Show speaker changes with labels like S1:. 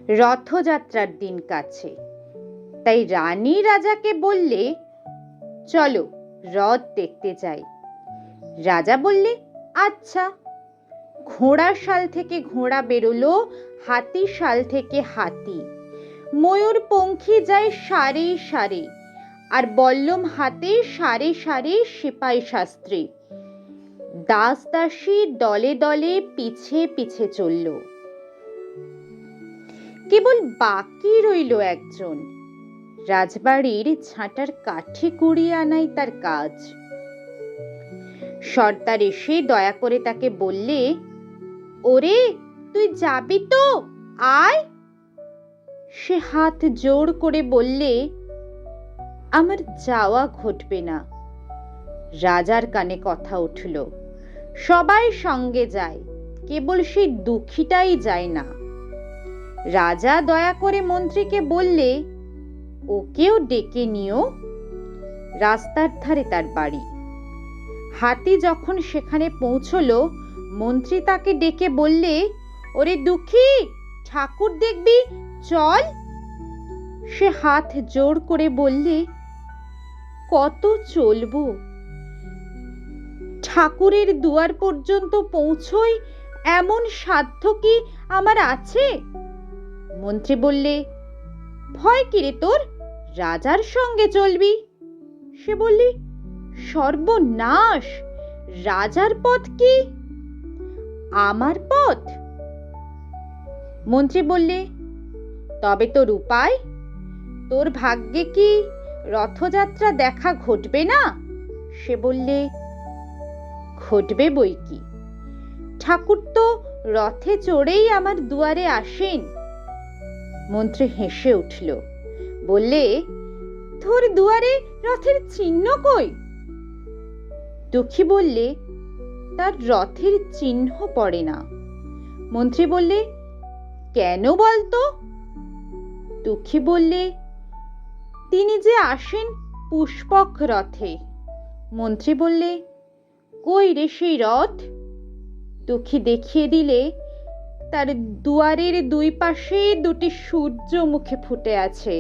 S1: রথযাত্রার দিন কাছে, তাই রানী রাজাকে বললে, চলো রথ দেখতে যাই। রাজা বললে, আচ্ছা। ঘোড়ার শাল থেকে ঘোড়া বেরোলো, হাতি শাল থেকে হাতি, ময়ূর পঙ্খী যায় সারি সারি, আর বল্লম হাতে সারি সারি সিপাই শাস্ত্রী। দাস দাসী দলে দলে পিছে পিছে চলল। কেবল বাকি রইল একজন, রাজবাড়ির ঝাঁটার কাঠি কুড়িয়ে আনাই তার কাজ। সর্দার এসে দয়া করে তাকে বললে, ওরে তুই যাবি তো, আয়। সে হাত জোর করে বললে, আমার যাওয়া ঘটবে না। রাজার কানে কথা উঠল, সবাই সঙ্গে যায়, কেবল সেই দুঃখীটাই যায় না। রাজা দয়া করে মন্ত্রীকে বললে, ওকেও ডেকে নিও। রাস্তার ধারে তার বাড়ি। হাতি যখন সেখানে পৌঁছলো, মন্ত্রী তাকে ডেকে বললে, ওরে দুঃখী, ঠাকুর দেখবি, চল। সে হাত জোর করে বললে, কত চলবো? ঠাকুরের দুয়ার পর্যন্ত পৌঁছই এমন সাধ্য কি আমার আছে? মন্ত্রী বললে, ভয় কিরে তোর, রাজার সঙ্গে চলবি। সে বললে, সর্বনাশ, রাজার পথ কি আমার পথ? মন্ত্রী বললে, তবে তোর উপায়? তোর ভাগ্যে কি রথযাত্রা দেখা ঘটবে না? সে বললে, ঘটবে বই কি, ঠাকুর তো রথে চড়েই আমার দুয়ারে আসেন। মন্ত্রী হেসে উঠল, বললে, তোর দুয়ারে রথের চিহ্ন কই? দুঃখী বললে, তার রথের চিহ্ন পড়ে না। মন্ত্রী বললে, কেন বলতো? দুঃখী বললে, তিনি যে আসেন পুষ্পক রথে। মন্ত্রী বললে, কই রে সেই রথ? দুঃখী দেখিয়ে দিলে, তার দুয়ারের দুই পাশে দুটি সূর্য মুখে ফুটে আছে।